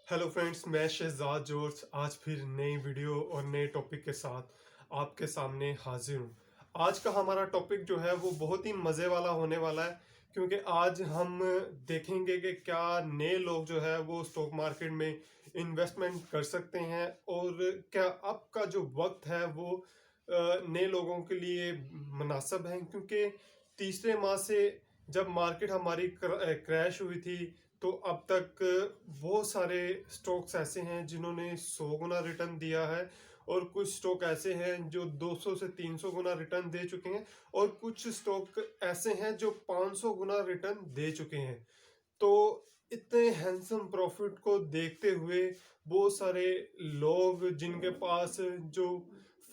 Hello friends, मैं Shahzad George आज फिर नई वीडियो और नए टॉपिक के साथ आपके सामने हाजिर हूँ। आज का हमारा टॉपिक जो है वो बहुत ही मज़े वाला होने वाला है, क्योंकि आज हम देखेंगे कि क्या नए लोग जो है वो स्टॉक मार्केट में इन्वेस्टमेंट कर सकते हैं, और क्या अब का जो वक्त है वो नए लोगों के लिए मुनासिब है। क्योंकि तीसरे माह से जब मार्केट हमारी क्रैश हुई थी, तो अब तक बहुत सारे स्टॉक्स ऐसे हैं जिन्होंने 100 गुना रिटर्न दिया है, और कुछ स्टॉक ऐसे हैं जो 200 से 300 गुना रिटर्न दे चुके हैं, और कुछ स्टॉक ऐसे हैं जो 500 गुना रिटर्न दे चुके हैं। तो इतने हैंडसम प्रॉफिट को देखते हुए बहुत सारे लोग जिनके पास जो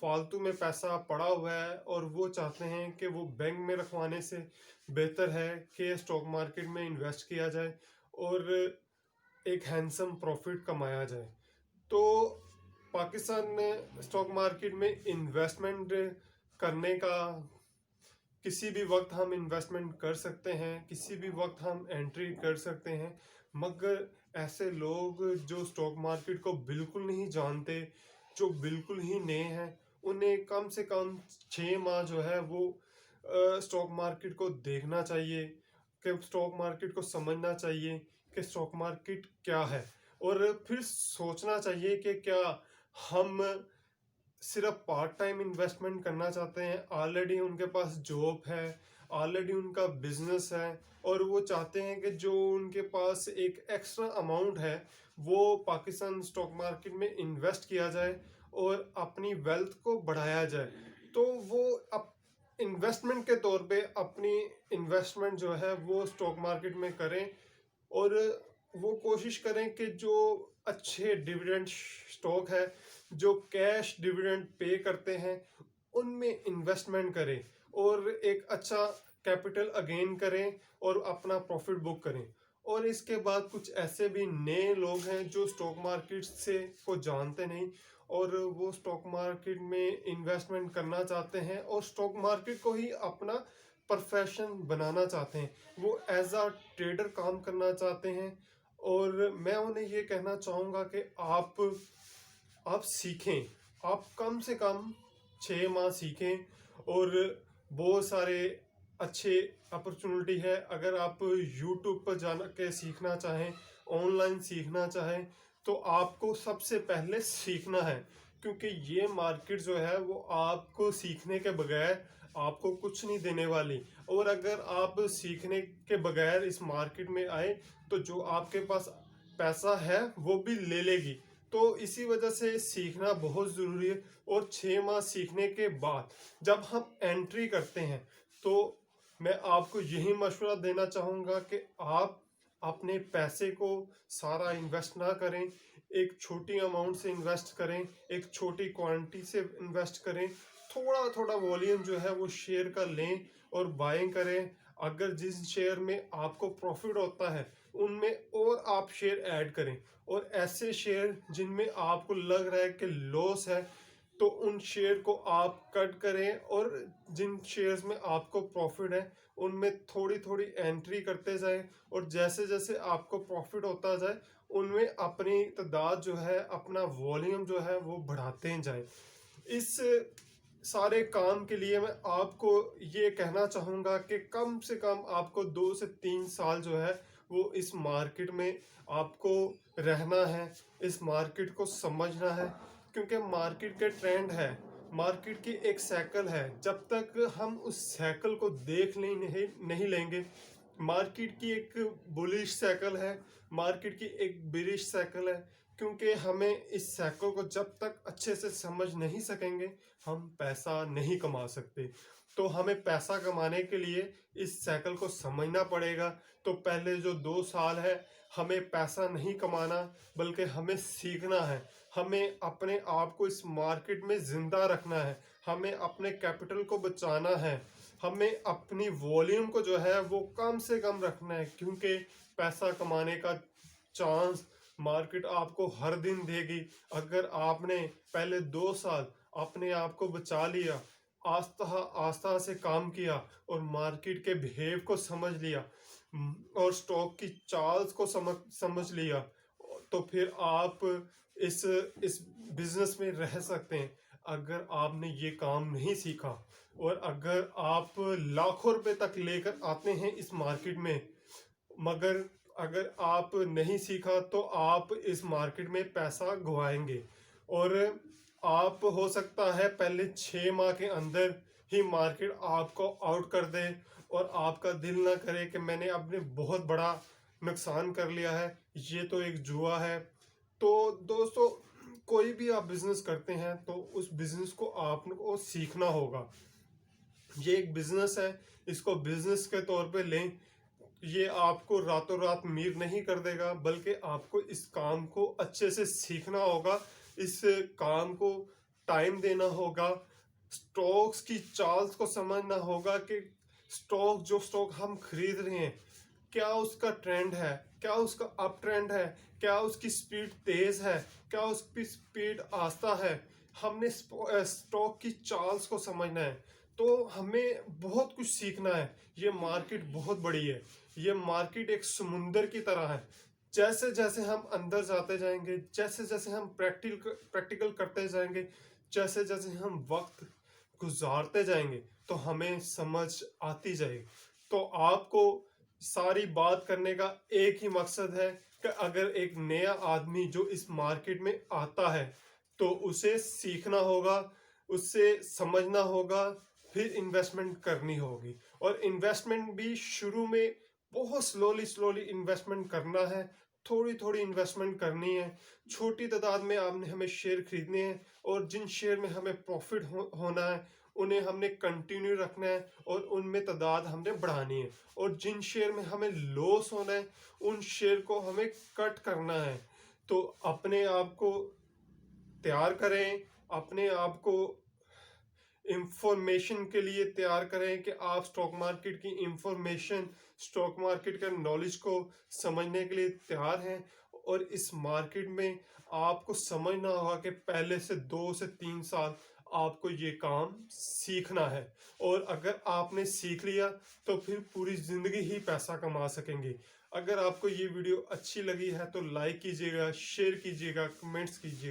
फालतू में पैसा पड़ा हुआ है, और वो चाहते हैं कि वो बैंक में रखवाने से बेहतर है कि स्टॉक मार्केट में इन्वेस्ट किया जाए और एक हैंडसम प्रॉफिट कमाया जाए। तो पाकिस्तान में स्टॉक मार्केट में इन्वेस्टमेंट करने का किसी भी वक्त हम इन्वेस्टमेंट कर सकते हैं, किसी भी वक्त हम एंट्री कर सकते हैं। मगर ऐसे लोग जो स्टॉक मार्केट को बिल्कुल नहीं जानते, जो बिल्कुल ही नए हैं, उन्हें कम से कम 6 माह जो है वो स्टॉक मार्केट को देखना चाहिए, कि स्टॉक मार्केट को समझना चाहिए कि स्टॉक मार्केट क्या है, और फिर सोचना चाहिए कि क्या हम सिर्फ पार्ट टाइम इन्वेस्टमेंट करना चाहते हैं, ऑलरेडी उनके पास जॉब है, ऑलरेडी उनका बिजनेस है, और वो चाहते हैं कि जो उनके पास एक एक्स्ट्रा अमाउंट है वो पाकिस्तान स्टॉक मार्केट में इन्वेस्ट किया जाए और अपनी वेल्थ को बढ़ाया जाए। तो वो अप इन्वेस्टमेंट के तौर पे अपनी इन्वेस्टमेंट जो है वो स्टॉक मार्केट में करें, और वो कोशिश करें कि जो अच्छे डिविडेंड स्टॉक है, जो कैश डिविडेंड पे करते हैं, उनमें इन्वेस्टमेंट करें और एक अच्छा कैपिटल अगेन करें और अपना प्रॉफिट बुक करें। और इसके बाद कुछ ऐसे भी नए लोग हैं जो स्टॉक मार्केट से को जानते नहीं, और वो स्टॉक मार्केट में इन्वेस्टमेंट करना चाहते हैं और स्टॉक मार्केट को ही अपना प्रोफेशन बनाना चाहते हैं, वो एज अ ट्रेडर काम करना चाहते हैं। और मैं उन्हें ये कहना चाहूँगा कि आप सीखें, आप कम से कम 6 माह सीखें, और बहुत सारे अच्छे अपॉर्चुनिटी है। अगर आप यूट्यूब पर जाना के सीखना चाहें, ऑनलाइन सीखना चाहें, तो आपको सबसे पहले सीखना है, क्योंकि ये मार्केट जो है वो आपको सीखने के बगैर आपको कुछ नहीं देने वाली। और अगर आप सीखने के बगैर इस मार्केट में आए, तो जो आपके पास पैसा है वो भी ले लेगी। तो इसी वजह से सीखना बहुत ज़रूरी है। और 6 माह सीखने के बाद जब हम एंट्री करते हैं, तो मैं आपको यही मशवरा देना चाहूँगा कि आप अपने पैसे को सारा इन्वेस्ट ना करें, एक छोटी अमाउंट से इन्वेस्ट करें, एक छोटी क्वांटिटी से इन्वेस्ट करें, थोड़ा थोड़ा वॉल्यूम जो है वो शेयर का लें और बाइंग करें। अगर जिस शेयर में आपको प्रॉफिट होता है उनमें और आप शेयर ऐड करें, और ऐसे शेयर जिनमें आपको लग रहा है कि लॉस है, तो उन शेयर को आप कट करें, और जिन शेयर्स में आपको प्रॉफिट है उनमें थोड़ी थोड़ी एंट्री करते जाएं, और जैसे जैसे आपको प्रॉफिट होता जाए उनमें अपनी तादाद जो है, अपना वॉल्यूम जो है वो बढ़ाते जाएं। इस सारे काम के लिए मैं आपको ये कहना चाहूँगा कि कम से कम आपको 2 से 3 साल जो है वो इस मार्केट में आपको रहना है, इस मार्केट को समझना है। क्योंकि मार्केट के ट्रेंड है, मार्केट की एक साइकिल है, जब तक हम उस साइकिल को देख नहीं लेंगे। मार्केट की एक बुलिश साइकिल है, मार्केट की एक बिरिश साइकिल है। क्योंकि हमें इस साइकिल को जब तक अच्छे से समझ नहीं सकेंगे, हम पैसा नहीं कमा सकते। तो हमें पैसा कमाने के लिए इस साइकिल को समझना पड़ेगा। तो पहले जो 2 साल है, हमें पैसा नहीं कमाना, बल्कि हमें सीखना है, हमें अपने आप को इस मार्केट में जिंदा रखना है, हमें अपने कैपिटल को बचाना है, हमें अपनी वॉल्यूम को जो है वो कम से कम रखना है। क्योंकि पैसा कमाने का चांस मार्केट आपको हर दिन देगी। अगर आपने पहले 2 साल अपने आप को बचा लिया, आस्था आस्था से काम किया, और मार्केट के बिहेव को समझ लिया, और स्टॉक की चार्ल्स को समझ लिया, तो फिर आप इस इस बिजनेस में रह सकते हैं। अगर आपने ये काम नहीं सीखा और अगर आप लाखों रुपए तक लेकर आते हैं इस मार्केट में, मगर अगर आप नहीं सीखा तो आप इस मार्केट में पैसा गवाएंगे। और आप हो सकता है पहले 6 माह के अंदर ही मार्केट आपको आउट कर दे और आपका दिल ना करे कि मैंने अपने बहुत बड़ा नुकसान कर लिया है, ये तो एक जुआ है। तो दोस्तों, कोई भी आप बिजनेस करते हैं तो उस बिजनेस को आपको सीखना होगा। ये एक बिजनेस है, इसको बिजनेस के तौर पे लें। ये आपको रातों रात मीर नहीं कर देगा, बल्कि आपको इस काम को अच्छे से सीखना होगा, इस काम को टाइम देना होगा, स्टॉक्स की चाल्स को समझना होगा कि स्टॉक हम खरीद रहे हैं, क्या उसका ट्रेंड है, क्या उसका अप ट्रेंड है, क्या उसकी स्पीड तेज है, क्या उसकी स्पीड आस्ता है। हमने स्टॉक की चाल्स को समझना है। तो हमें बहुत कुछ सीखना है। ये मार्केट बहुत बड़ी है, ये मार्केट एक समुंदर की तरह है। जैसे जैसे हम अंदर जाते जाएंगे, जैसे जैसे हम प्रैक्टिकल करते जाएंगे, जैसे जैसे हम वक्त गुजारते जाएंगे, तो हमें समझ आती जाएगी। तो आपको सारी बात करने का एक ही मकसद है कि अगर एक नया आदमी जो इस मार्केट में आता है तो उसे सीखना होगा, उससे समझना होगा, फिर इन्वेस्टमेंट करनी होगी। और इन्वेस्टमेंट भी शुरू में बहुत स्लोली स्लोली इन्वेस्टमेंट करना है, थोड़ी थोड़ी इन्वेस्टमेंट करनी है। छोटी तादाद में आपने हमें शेयर खरीदने हैं और जिन शेयर में हमें प्रॉफिट होना है उन्हें हमने कंटिन्यू रखना है और उनमें तादाद हमने बढ़ानी है। और जिन शेयर में हमें लॉस होना है उन शेयर को हमें कट करना है। तो अपने आप को तैयार करें, अपने आप को इंफॉर्मेशन के लिए तैयार करें कि आप स्टॉक मार्केट की इंफॉर्मेशन, स्टॉक मार्केट के नॉलेज को समझने के लिए तैयार हैं। और इस मार्केट में आपको समझना होगा कि पहले से 2 से 3 साल आपको ये काम सीखना है। और अगर आपने सीख लिया तो फिर पूरी ज़िंदगी ही पैसा कमा सकेंगे। अगर आपको ये वीडियो अच्छी लगी है तो लाइक कीजिएगा, शेयर कीजिएगा, कमेंट्स कीजिएगा।